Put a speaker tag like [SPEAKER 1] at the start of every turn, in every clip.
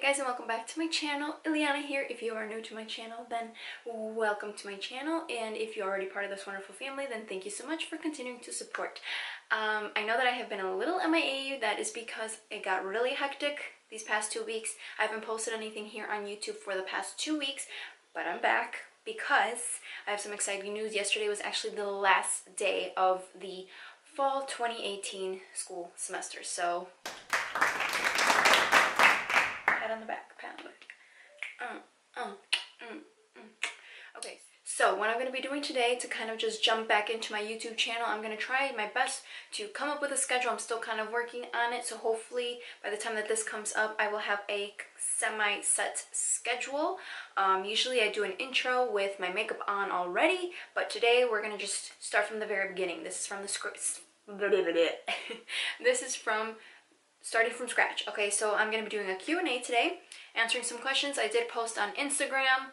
[SPEAKER 1] guys, and welcome back to my channel. Ileana here. If you are new to my channel, then welcome to my channel, and if you're already part of this wonderful family, then thank you so much for continuing to support. I know that I have been a little MIA. That is because it got really hectic these past 2 weeks. I haven't posted anything here on YouTube for the past 2 weeks, but I'm back because I have some exciting news. Yesterday was actually the last day of the fall 2018 school semester, so pat on the back, pat on the back. Okay, so what I'm going to be doing today to kind of just jump back into my YouTube channel, I'm going to try my best to come up with a schedule. I'm still kind of working on it, so hopefully by the time that this comes up, I will have a semi-set schedule. Usually I do an intro with my makeup on already, but today we're going to just start from the very beginning. This is from the script. This is from starting from scratch. Okay, so I'm going to be doing a Q&A today, answering some questions. I did post on Instagram,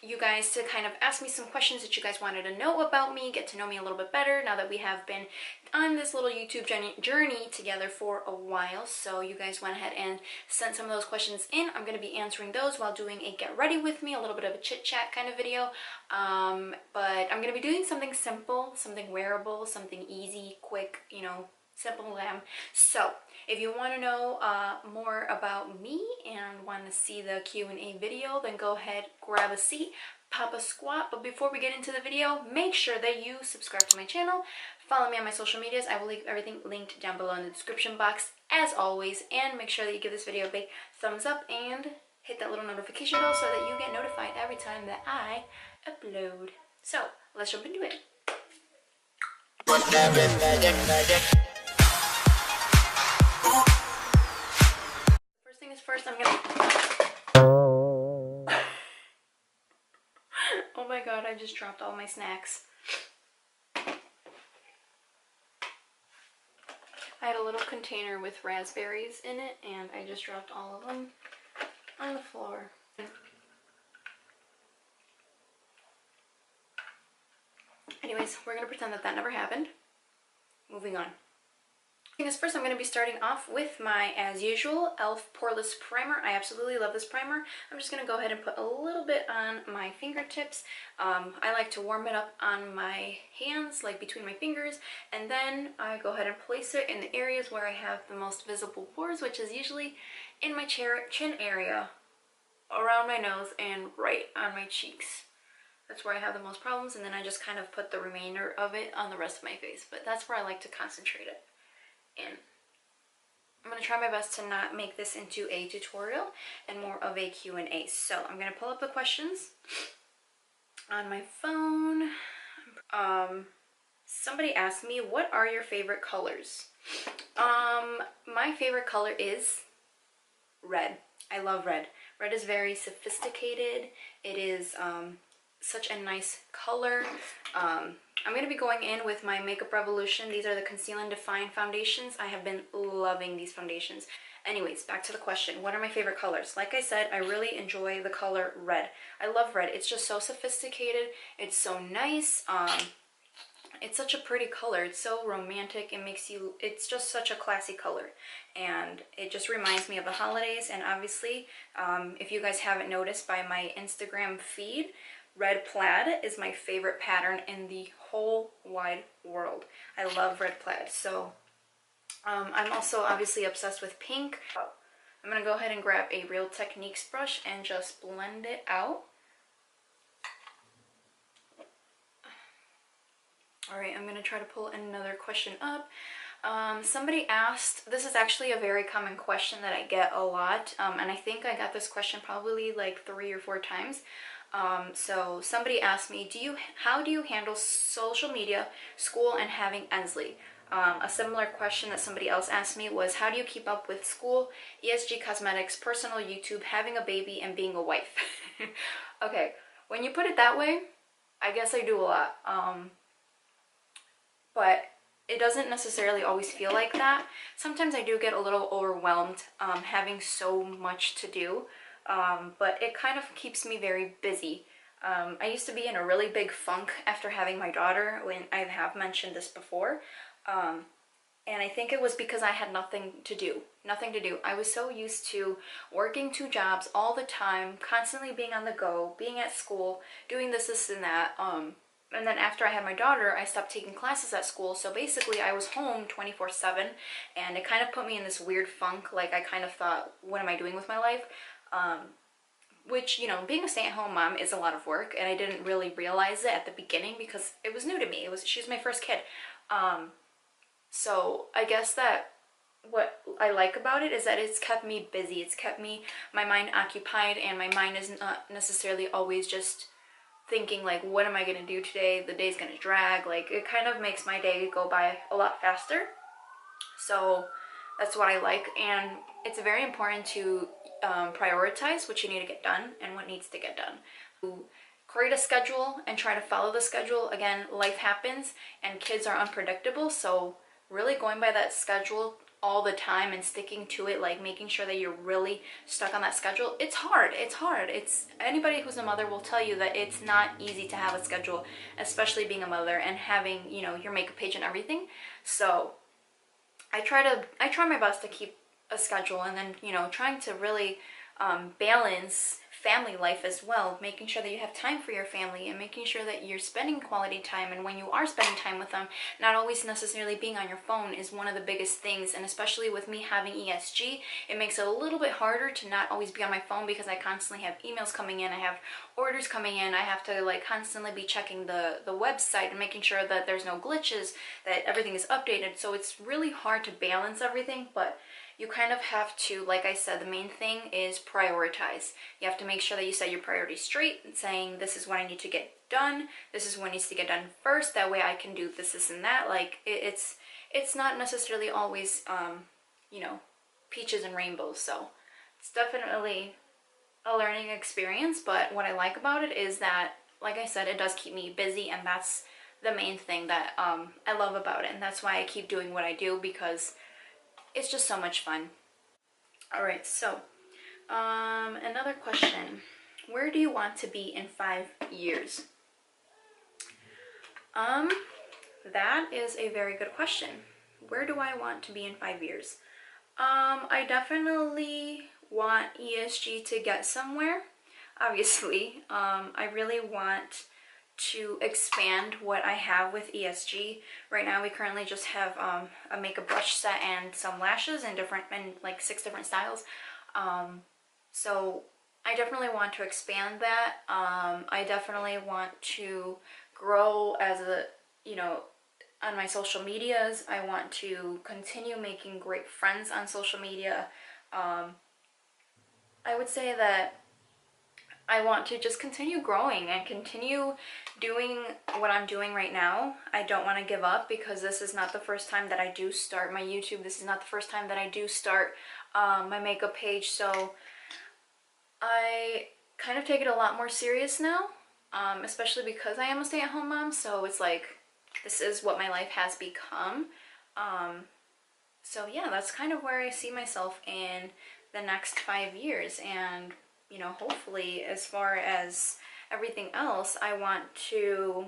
[SPEAKER 1] you guys to kind of ask me some questions that you guys wanted to know about me, get to know me a little bit better now that we have been on this little YouTube journey together for a while. So you guys went ahead and sent some of those questions in. I'm going to be answering those while doing a get ready with me, a little bit of a chit chat kind of video. But I'm going to be doing something simple, something wearable, something easy, quick, you know, simple glam. So if you want to know more about me and want to see the Q&A video, then go ahead, grab a seat, pop a squat. But before we get into the video, make sure that you subscribe to my channel, follow me on my social medias. I will leave everything linked down below in the description box as always, and make sure that you give this video a big thumbs up and hit that little notification bell so that you get notified every time that I upload. So let's jump into it. First thing is first, I'm gonna oh my god, I just dropped all my snacks. I had a little container with raspberries in it, and I just dropped all of them on the floor. Anyways, we're gonna pretend that that never happened. Moving on. First, I'm going to be starting off with my, as usual, e.l.f. Poreless Primer. I absolutely love this primer. I'm just going to go ahead and put a little bit on my fingertips. I like to warm it up on my hands, like between my fingers, and then I go ahead and place it in the areas where I have the most visible pores, which is usually in my chin area, around my nose, and right on my cheeks. That's where I have the most problems, and then I just kind of put the remainder of it on the rest of my face, but that's where I like to concentrate it. And I'm going to try my best to not make this into a tutorial and more of a Q&A. So I'm going to pull up the questions on my phone. Somebody asked me, what are your favorite colors? My favorite color is red. I love red. Red is very sophisticated. It is such a nice color. I'm going to be going in with my Makeup Revolution. These are the Conceal and Define foundations. I have been loving these foundations. Anyways, back to the question. What are my favorite colors? Like I said, I really enjoy the color red. I love red. It's just so sophisticated. It's so nice. It's such a pretty color. It's so romantic. It's just such a classy color. And it just reminds me of the holidays. And obviously, if you guys haven't noticed by my Instagram feed, red plaid is my favorite pattern in the whole wide world. I love red plaid. So I'm also obviously obsessed with pink. I'm going to go ahead and grab a Real Techniques brush and just blend it out. Alright, I'm going to try to pull another question up. Somebody asked, this is actually a very common question that I get a lot, and I think I got this question probably like 3 or 4 times. So somebody asked me, how do you handle social media, school, and having Ensley? A similar question that somebody else asked me was, how do you keep up with school, ESG Cosmetics, personal YouTube, having a baby, and being a wife? Okay, when you put it that way, I guess I do a lot. But it doesn't necessarily always feel like that. Sometimes I do get a little overwhelmed having so much to do. But it kind of keeps me very busy. I used to be in a really big funk after having my daughter, when I have mentioned this before. And I think it was because I had nothing to do. Nothing to do. I was so used to working 2 jobs all the time, constantly being on the go, being at school, doing this, and that. And then after I had my daughter, I stopped taking classes at school. So basically, I was home 24/7, and it kind of put me in this weird funk. Like, I kind of thought, what am I doing with my life? Which, you know, being a stay-at-home mom is a lot of work, and I didn't really realize it at the beginning because it was new to me. She was my first kid. So I guess that what I like about it is that it's kept me busy. It's kept my mind occupied, and my mind is not necessarily always just thinking like, what am I going to do today? The day's going to drag. Like, it kind of makes my day go by a lot faster. So that's what I like. And it's very important to prioritize what you need to get done and what needs to get done. Create a schedule and try to follow the schedule. Again, life happens and kids are unpredictable, so really going by that schedule all the time and sticking to it, like making sure that you're really stuck on that schedule. It's hard. It's anybody who's a mother will tell you that it's not easy to have a schedule, especially being a mother and having, you know, your makeup page and everything. So I try my best to keep a schedule, and then, you know, trying to really balance family life as well, making sure that you have time for your family and making sure that you're spending quality time, and when you are spending time with them, not always necessarily being on your phone is one of the biggest things. And especially with me having ESG, it makes it a little bit harder to not always be on my phone because I constantly have emails coming in, I have orders coming in, I have to like constantly be checking the website and making sure that there's no glitches, that everything is updated. So it's really hard to balance everything, but you kind of have to, like I said, the main thing is prioritize. You have to make sure that you set your priorities straight and saying, this is what I need to get done. This is what needs to get done first. That way I can do this, and that. Like, it's not necessarily always, you know, peaches and rainbows. So it's definitely a learning experience. But what I like about it is that, like I said, it does keep me busy, and that's the main thing that I love about it. And that's why I keep doing what I do, because it's just so much fun. All right, so another question. Where do you want to be in 5 years? That is a very good question. Where do I want to be in 5 years? I definitely want ESG to get somewhere. Obviously, I really want to expand what I have with ESG. Right now we currently just have a makeup brush set and some lashes in like 6 different styles. So I definitely want to expand that. I definitely want to grow as a, you know, on my social medias. I want to continue making great friends on social media. I would say that I want to just continue growing and continue doing what I'm doing right now. I don't want to give up, because this is not the first time that I do start my YouTube. This is not the first time that I do start my makeup page. So I kind of take it a lot more serious now, especially because I am a stay-at-home mom. So it's like, this is what my life has become. So yeah, that's kind of where I see myself in the next 5 years. And you know, hopefully, as far as everything else, I want to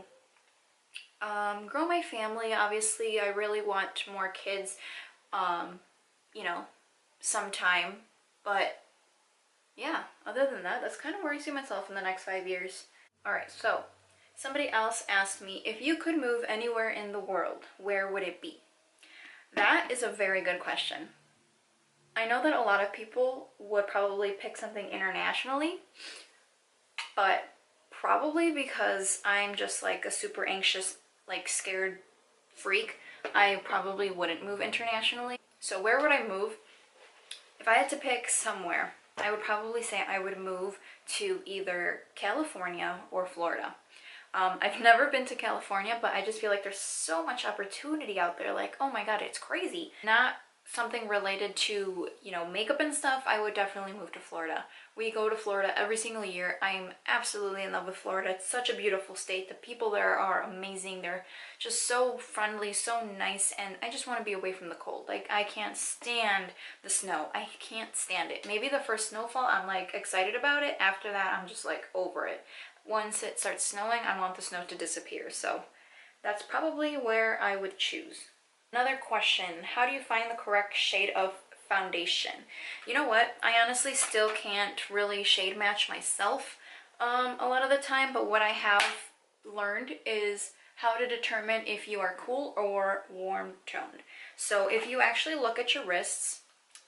[SPEAKER 1] grow my family. Obviously, I really want more kids, you know, sometime. But yeah, other than that, that's kind of where I see myself in the next 5 years. All right, so somebody else asked me, if you could move anywhere in the world, where would it be? That is a very good question. I know that a lot of people would probably pick something internationally, but probably because I'm just like a super anxious, like scared freak, I probably wouldn't move internationally. So where would I move? If I had to pick somewhere, I would probably say I would move to either California or Florida. I've never been to California, but I just feel like there's so much opportunity out there. Like, oh my God, it's crazy. Not something related to, you know, makeup and stuff, I would definitely move to Florida. We go to Florida every single year. I'm absolutely in love with Florida. It's such a beautiful state. The people there are amazing. They're just so friendly, so nice, and I just want to be away from the cold. Like, I can't stand the snow. I can't stand it. Maybe the first snowfall, I'm like excited about it. After that, I'm just like over it. Once it starts snowing, I want the snow to disappear. So that's probably where I would choose. Another question, how do you find the correct shade of foundation? You know what? I honestly still can't really shade match myself a lot of the time, but what I have learned is how to determine if you are cool or warm toned. So if you actually look at your wrists,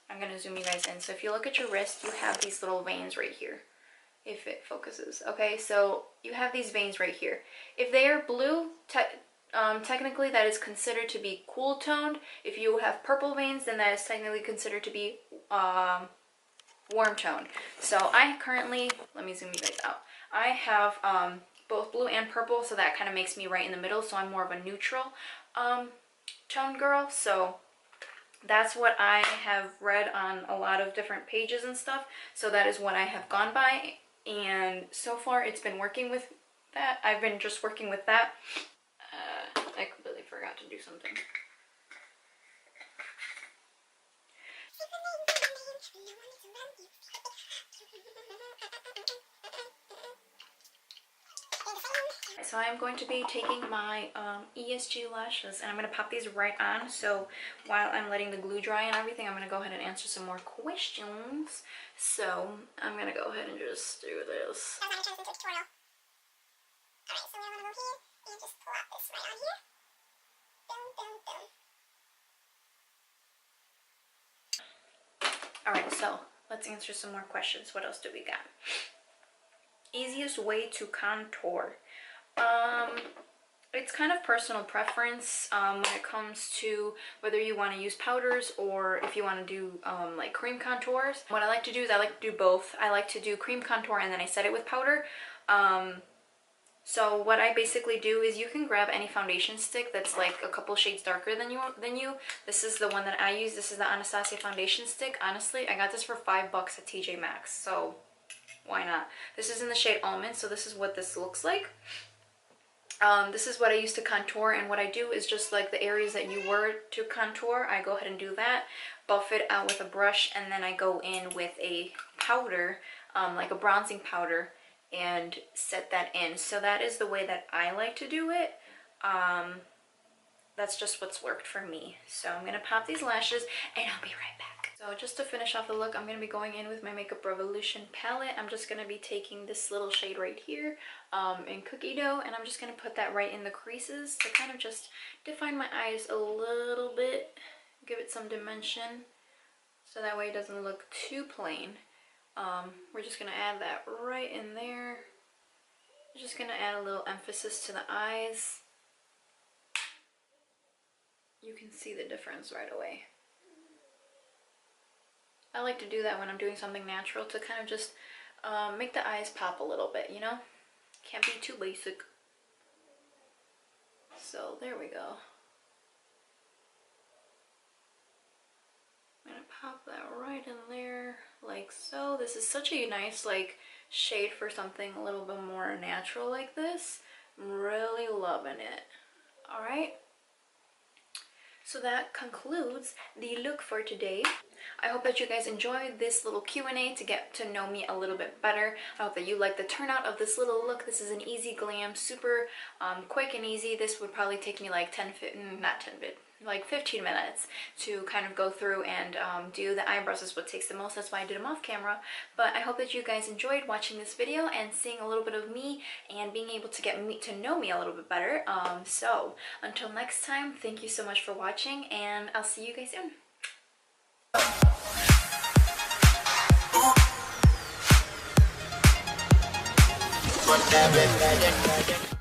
[SPEAKER 1] I'm going to zoom you guys in. So if you look at your wrist, you have these little veins right here. If it focuses. Okay, so you have these veins right here. If they are blue, technically that is considered to be cool toned. If you have purple veins, then that is technically considered to be warm toned. So I currently, let me zoom you guys out. I have both blue and purple, so that kind of makes me right in the middle. So I'm more of a neutral toned girl. So that's what I have read on a lot of different pages and stuff. So that is what I have gone by. And so far it's been working with that. I've been just working with that. I completely forgot to do something. So I'm going to be taking my ESG lashes and I'm going to pop these right on. So while I'm letting the glue dry and everything, I'm going to go ahead and answer some more questions. So I'm going to go ahead and just do this. Alright, so we're going to go here and just plop this right on here. Boom, boom, boom. Alright, so let's answer some more questions. What else do we got? Easiest way to contour. It's kind of personal preference when it comes to whether you want to use powders or if you want to do like cream contours. What I like to do is I like to do both. I like to do cream contour and then I set it with powder. So what I basically do is you can grab any foundation stick that's like a couple shades darker than you. This is the one that I use. This is the Anastasia foundation stick. Honestly, I got this for $5 at TJ Maxx, so why not? This is in the shade Almond, so this is what this looks like. This is what I use to contour, and what I do is just like the areas that you were to contour, I go ahead and do that, buff it out with a brush, and then I go in with a powder, like a bronzing powder, and set that in. So that is the way that I like to do it. That's just what's worked for me. So I'm going to pop these lashes and I'll be right back. So just to finish off the look, I'm going to be going in with my Makeup Revolution palette. I'm just going to be taking this little shade right here in Cookie Dough, and I'm just going to put that right in the creases to kind of just define my eyes a little bit, give it some dimension, so that way it doesn't look too plain. We're just going to add that right in there. Just going to add a little emphasis to the eyes. You can see the difference right away. I like to do that when I'm doing something natural to kind of just make the eyes pop a little bit, you know? Can't be too basic. So there we go. I'm gonna pop that right in there like so. This is such a nice like shade for something a little bit more natural like this. I'm really loving it. All right. So that concludes the look for today. I hope that you guys enjoyed this little Q&A to get to know me a little bit better. I hope that you like the turnout of this little look. This is an easy glam, super quick and easy. This would probably take me like 15 minutes to kind of go through and do the eyebrows is what takes the most. That's why I did them off camera. But I hope that you guys enjoyed watching this video and seeing a little bit of me and being able to get to know me a little bit better. So until next time, thank you so much for watching, and I'll see you guys soon.